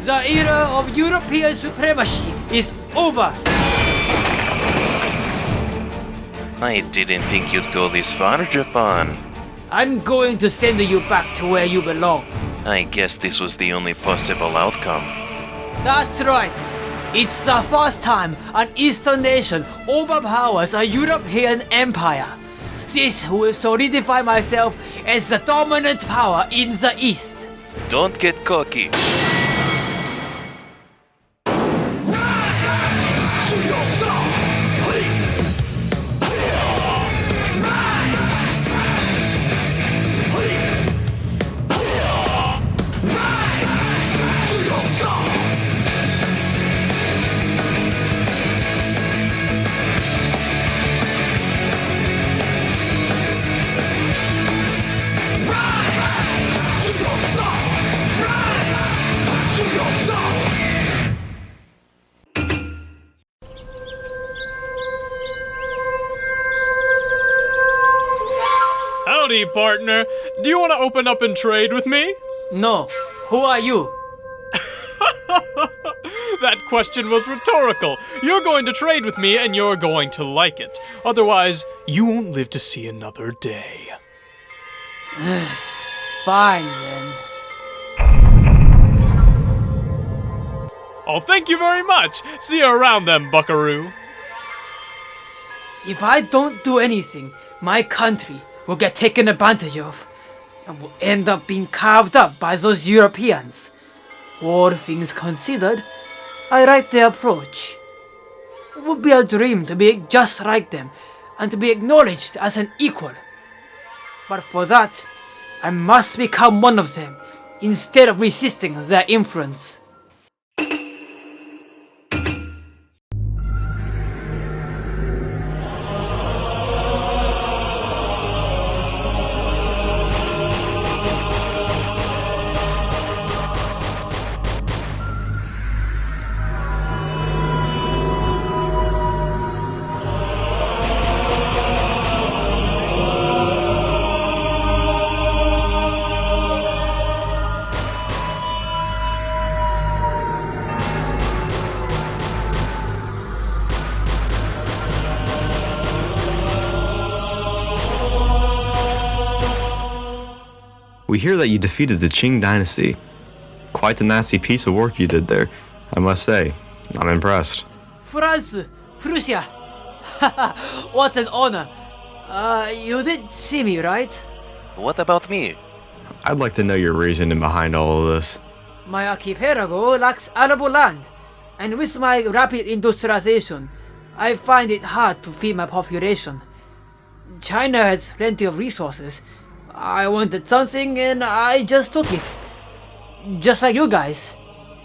The era of European supremacy is over. I didn't think you'd go this far, Japan. I'm going to send you back to where you belong. I guess this was the only possible outcome. That's right. It's the first time an Eastern nation overpowers a European empire. This will solidify myself as the dominant power in the East. Don't get cocky. Howdy, partner. Do you want to open up and trade with me? No. Who are you? That question was rhetorical. You're going to trade with me and you're going to like it. Otherwise, you won't live to see another day. Fine then. Oh, thank you very much. See you around then, buckaroo. If I don't do anything, my country will get taken advantage of and will end up being carved up by those Europeans. All things considered, I like their approach. It would be a dream to be just like them and to be acknowledged as an equal. But for that, I must become one of them instead of resisting their influence. We hear that you defeated the Qing dynasty. Quite a nasty piece of work you did there, I must say. I'm impressed. France, Prussia. What an honor. You did see me, right? What about me? I'd like to know your reasoning behind all of this. My archipelago lacks arable land, and with my rapid industrialization, I find it hard to feed my population. China has plenty of resources. I wanted something and I just took it. Just like you guys.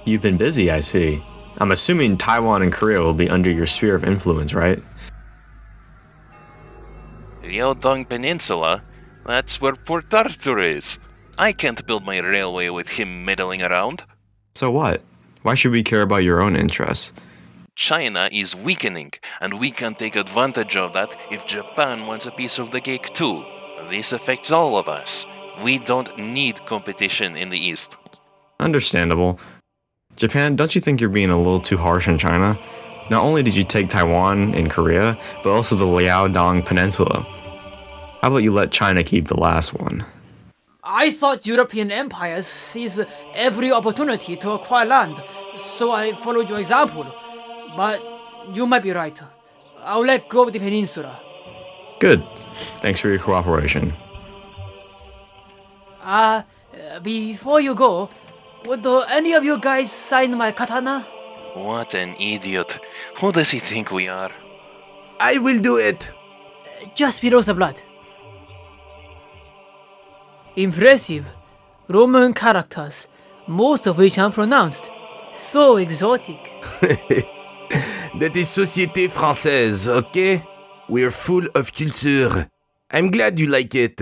You've been busy, I see. I'm assuming Taiwan and Korea will be under your sphere of influence, right? Liaodong Peninsula? That's where Port Arthur is. I can't build my railway with him meddling around. So what? Why should we care about your own interests? China is weakening, and we can take advantage of that if Japan wants a piece of the cake too. This affects all of us. We don't need competition in the East. Understandable. Japan, don't you think you're being a little too harsh on China? Not only did you take Taiwan and Korea, but also the Liaodong Peninsula. How about you let China keep the last one? I thought European empires seized every opportunity to acquire land, so I followed your example. But you might be right. I'll let go of the peninsula. Good. Thanks for your cooperation. Before you go, would any of you guys sign my katana? What an idiot. Who does he think we are? I will do it. Just below the blood. Impressive. Roman characters, most of which are pronounced. So exotic. That is Société Française, okay? We're full of culture. I'm glad you like it.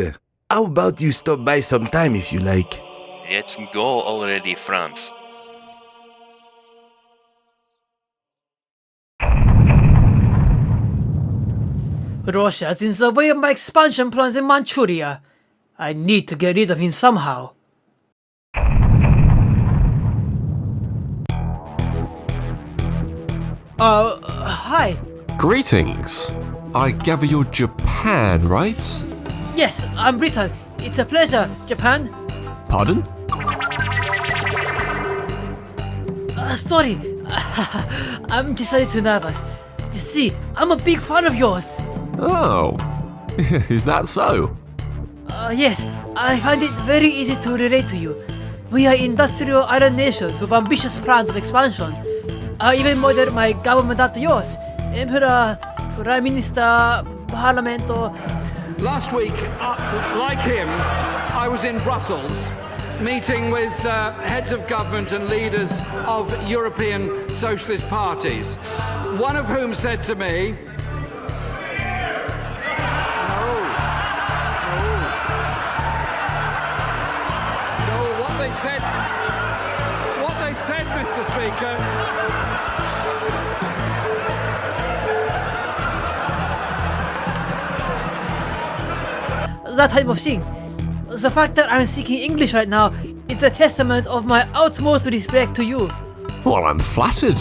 How about you stop by sometime if you like? Let's go already, France. Russia's in the way of my expansion plans in Manchuria. I need to get rid of him somehow. Hi. Greetings. I gather you're Japan, right? Yes, I'm Britain. It's a pleasure, Japan. Pardon? Sorry. I'm just a little nervous. You see, I'm a big fan of yours. Oh, is that so? Yes, I find it very easy to relate to you. We are industrial island nations with ambitious plans of expansion. Even more than my government after yours. Emperor, Prime Minister, Parliament. Last week, like him, I was in Brussels, meeting with heads of government and leaders of European socialist parties, one of whom said to me, what they said, Mr. Speaker. That type of thing. The fact that I'm speaking English right now is a testament of my utmost respect to you. Well, I'm flattered.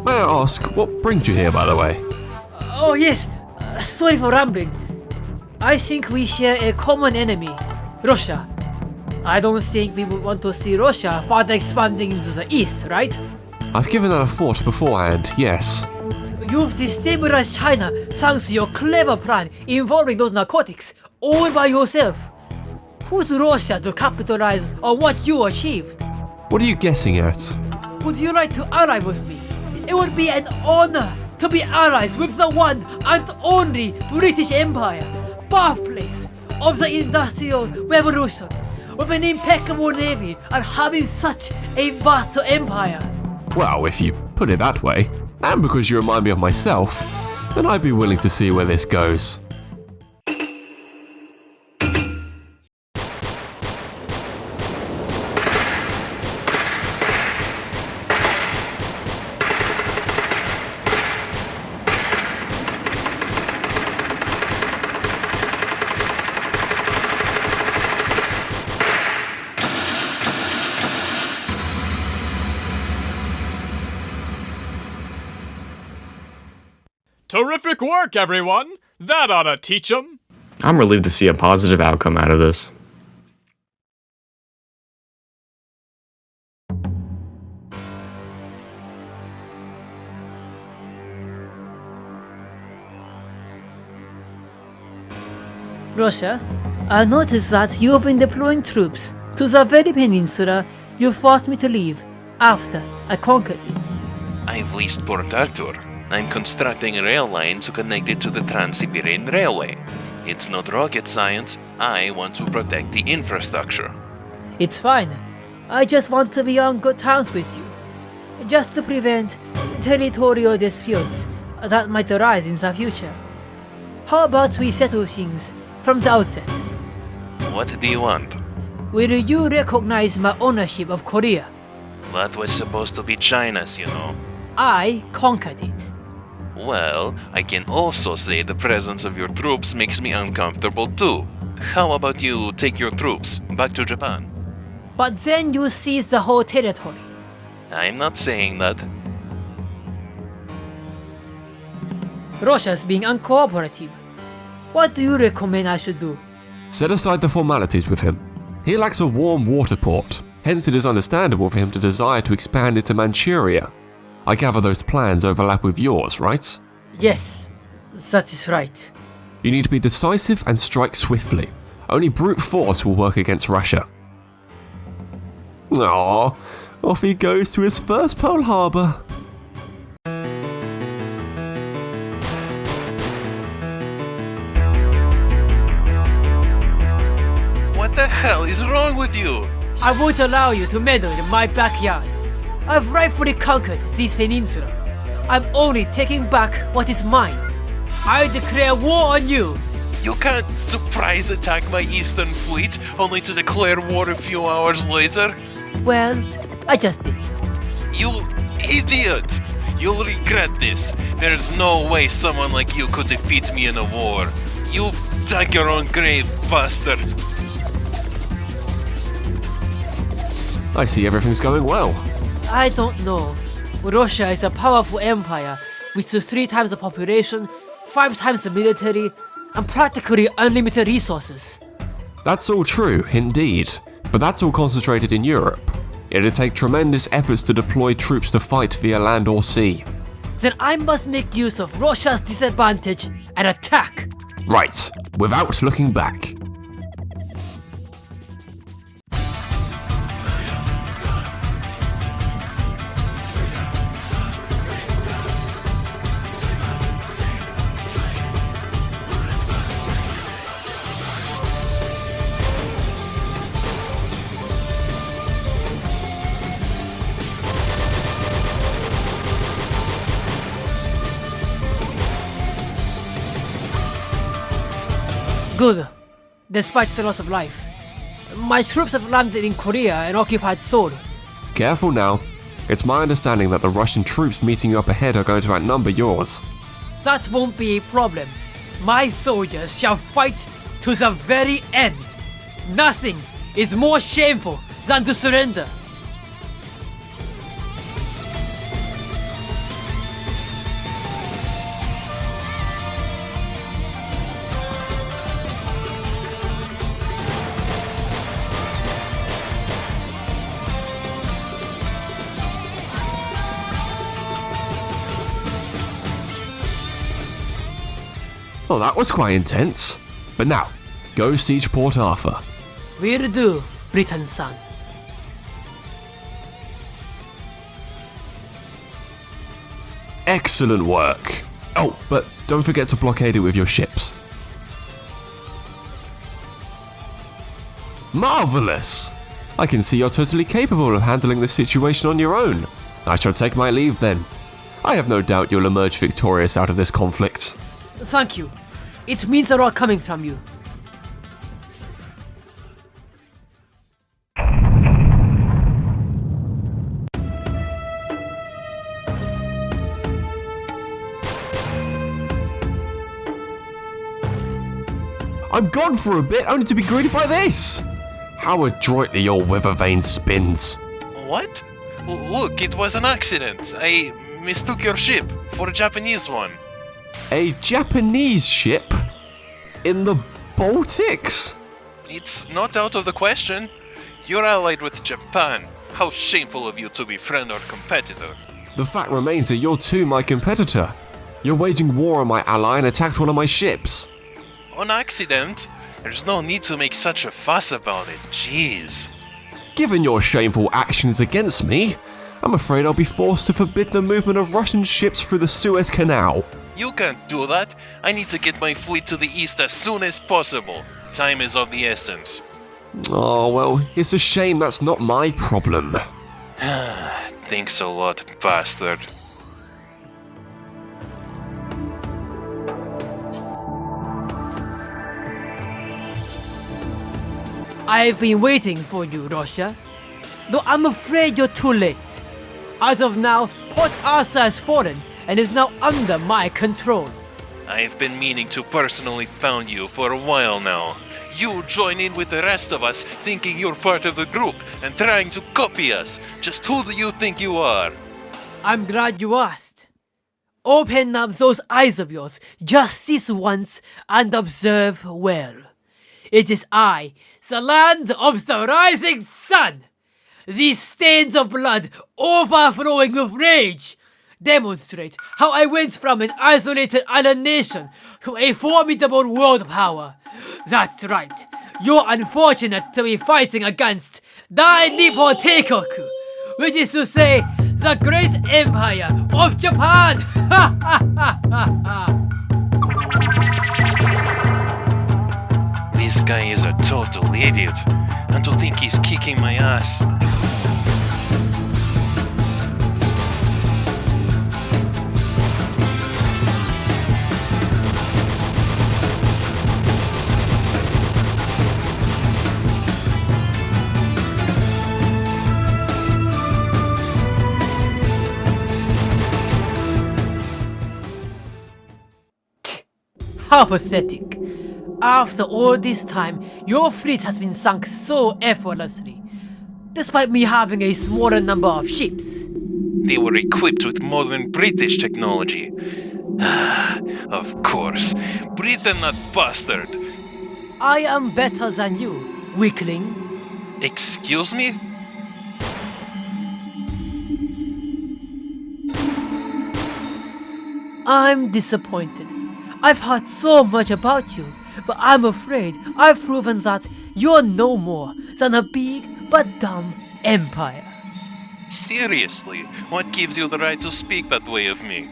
May I ask, what brings you here, by the way? Oh yes, sorry for rambling. I think we share a common enemy, Russia. I don't think we would want to see Russia further expanding into the east, right? I've given that a thought beforehand, yes. You've destabilized China thanks to your clever plan involving those narcotics, all by yourself. Who's Russia to capitalize on what you achieved? What are you guessing at? Would you like to ally with me? It would be an honor to be allies with the one and only British Empire, birthplace of the Industrial Revolution, with an impeccable navy and having such a vast empire. Well, if you put it that way, and because you remind me of myself, then I'd be willing to see where this goes. Terrific work, everyone! That ought to teach 'em! I'm relieved to see a positive outcome out of this. Russia, I noticed that you have been deploying troops to the very peninsula you forced me to leave after I conquered it. I've leased Port Arthur. I'm constructing a rail line to connect it to the Trans-Siberian Railway. It's not rocket science. I want to protect the infrastructure. It's fine. I just want to be on good terms with you. Just to prevent territorial disputes that might arise in the future. How about we settle things from the outset? What do you want? Will you recognize my ownership of Korea? That was supposed to be China's, you know. I conquered it. Well, I can also say the presence of your troops makes me uncomfortable too. How about you take your troops back to Japan? But then you seize the whole territory. I'm not saying that. Russia's being uncooperative. What do you recommend I should do? Set aside the formalities with him. He lacks a warm water port, hence it is understandable for him to desire to expand into Manchuria. I gather those plans overlap with yours, right? Yes, that is right. You need to be decisive and strike swiftly. Only brute force will work against Russia. Aww, off he goes to his first Pearl Harbor. What the hell is wrong with you? I won't allow you to meddle in my backyard. I've rightfully conquered this peninsula. I'm only taking back what is mine. I declare war on you. You can't surprise attack my eastern fleet only to declare war a few hours later. Well, I just did. You idiot! You'll regret this. There's no way someone like you could defeat me in a war. You've dug your own grave, bastard. I see everything's going well. I don't know. Russia is a powerful empire with 3 times the population, 5 times the military, and practically unlimited resources. That's all true, indeed, but that's all concentrated in Europe. It'd take tremendous efforts to deploy troops to fight via land or sea. Then I must make use of Russia's disadvantage and attack. Right, without looking back. Good. Despite the loss of life, my troops have landed in Korea and occupied Seoul. Careful now. It's my understanding that the Russian troops meeting you up ahead are going to outnumber yours. That won't be a problem. My soldiers shall fight to the very end. Nothing is more shameful than to surrender. Well, that was quite intense. But now, go siege Port Arthur. Will do, Britain's son. Excellent work. Oh, but don't forget to blockade it with your ships. Marvelous! I can see you're totally capable of handling this situation on your own. I shall take my leave then. I have no doubt you'll emerge victorious out of this conflict. Thank you. It means a lot coming from you. I'm gone for a bit, only to be greeted by this! How adroitly your weather vane spins. What? Look, it was an accident. I mistook your ship for a Japanese one. A Japanese ship? In the Baltics? It's not out of the question. You're allied with Japan. How shameful of you to be friend or competitor. The fact remains that you're too my competitor. You're waging war on my ally and attacked one of my ships. On accident? There's no need to make such a fuss about it. Jeez. Given your shameful actions against me, I'm afraid I'll be forced to forbid the movement of Russian ships through the Suez Canal. You can't do that. I need to get my fleet to the east as soon as possible. Time is of the essence. Oh, well, it's a shame that's not my problem. Thanks a lot, bastard. I've been waiting for you, Russia. Though I'm afraid you're too late. As of now, Port Arthur has fallen and is now under my control. I've been meaning to personally pound you for a while now. You join in with the rest of us, thinking you're part of the group and trying to copy us. Just who do you think you are? I'm glad you asked. Open up those eyes of yours just this once and observe well. It is I, the land of the rising sun. These stains of blood, overflowing with rage, demonstrate how I went from an isolated island nation to a formidable world power. That's right, you're unfortunate to be fighting against Dai Nippon Teikoku, which is to say, the great empire of Japan! This guy is a total idiot, and to think he's kicking my ass. How pathetic. After all this time, your fleet has been sunk so effortlessly, despite me having a smaller number of ships. They were equipped with modern British technology. Of course, Britain not bastard. I am better than you, weakling. Excuse me? I'm disappointed. I've heard so much about you, but I'm afraid I've proven that you're no more than a big but dumb empire. Seriously, what gives you the right to speak that way of me?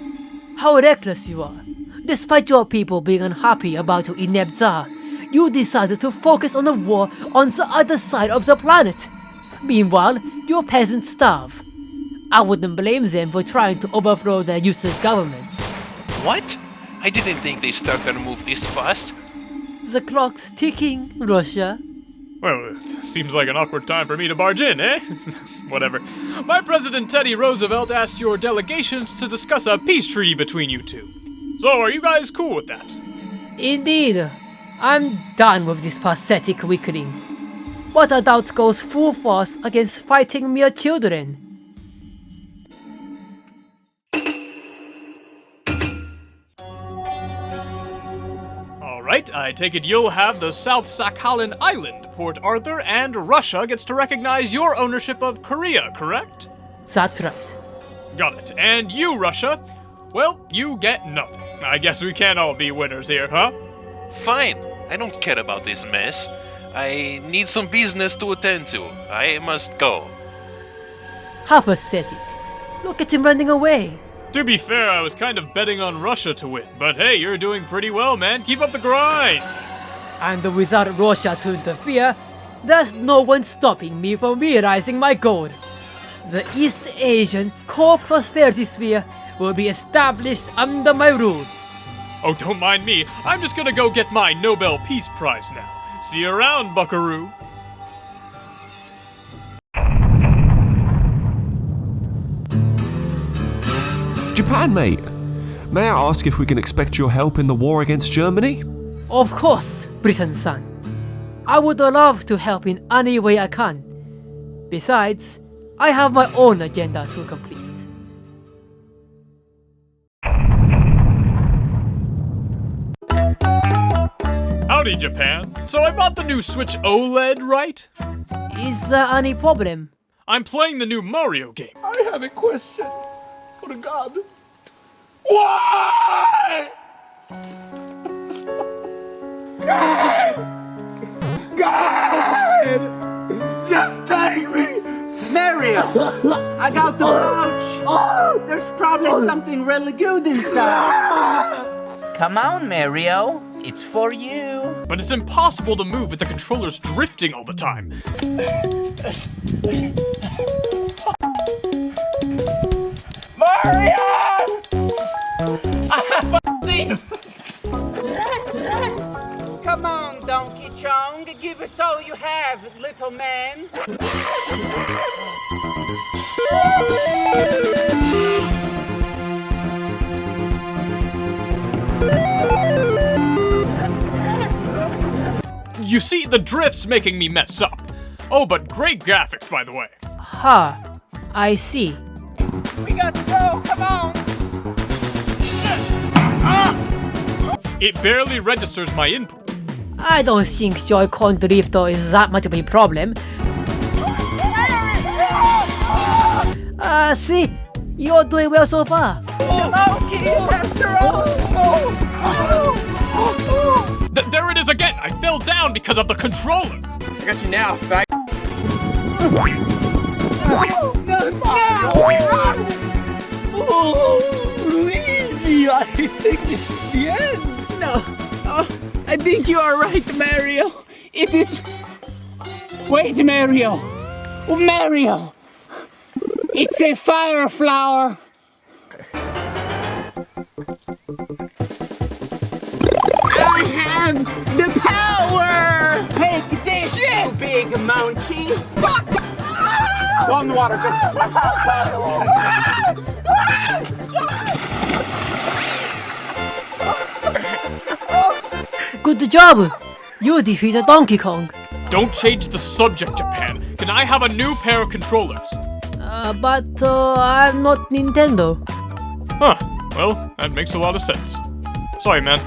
How reckless you are. Despite your people being unhappy about your inept Tsar, you decided to focus on a war on the other side of the planet. Meanwhile, your peasants starve. I wouldn't blame them for trying to overthrow their useless government. What? I didn't think they started their move this fast. The clock's ticking, Russia. Well, it seems like an awkward time for me to barge in, eh? Whatever. My President Teddy Roosevelt asked your delegations to discuss a peace treaty between you two. So, are you guys cool with that? Indeed. I'm done with this pathetic weakling. What adult goes full force against fighting mere children? Alright, I take it you'll have the South Sakhalin Island, Port Arthur, and Russia gets to recognize your ownership of Korea, correct? That's right. Got it. And you, Russia? Well, you get nothing. I guess we can't all be winners here, huh? Fine, I don't care about this mess. I need some business to attend to. I must go. How pathetic. Look at him running away. To be fair, I was kind of betting on Russia to win, but hey, you're doing pretty well, man. Keep up the grind! And without Russia to interfere, there's no one stopping me from realizing my goal. The East Asian Core Prosperity Sphere will be established under my rule. Oh, don't mind me. I'm just gonna go get my Nobel Peace Prize now. See you around, buckaroo. Japan, mate. May I ask if we can expect your help in the war against Germany? Of course, Britain's son. I would love to help in any way I can. Besides, I have my own agenda to complete. Howdy, Japan. So I bought the new Switch OLED, right? Is there any problem? I'm playing the new Mario game. I have a question for God. Why? God! Just take me! Mario! I got the pouch! There's probably something really good inside! Come on, Mario. It's for you. But it's impossible to move with the controllers drifting all the time. Mario! I have seen. Come on, Donkey Chong. Give us all you have, little man. You see, the drift's making me mess up. Oh, but great graphics, by the way. Ha, I see. We got to go. Come on. It barely registers my input. I don't think Joy-Con Drifter is that much of a problem. See? You're doing well so far. There it is again! I fell down because of the controller! I got you now, fag. Oh, Luigi, I think this is the end. No, I think you are right, Mario. It is... Wait, Mario. Mario. It's a fire flower. I have the power! Take this, you big mounchie! Go in the water, Good job! You defeated Donkey Kong. Don't change the subject, Japan. Can I have a new pair of controllers? But I'm not Nintendo. Huh. Well, that makes a lot of sense. Sorry, man.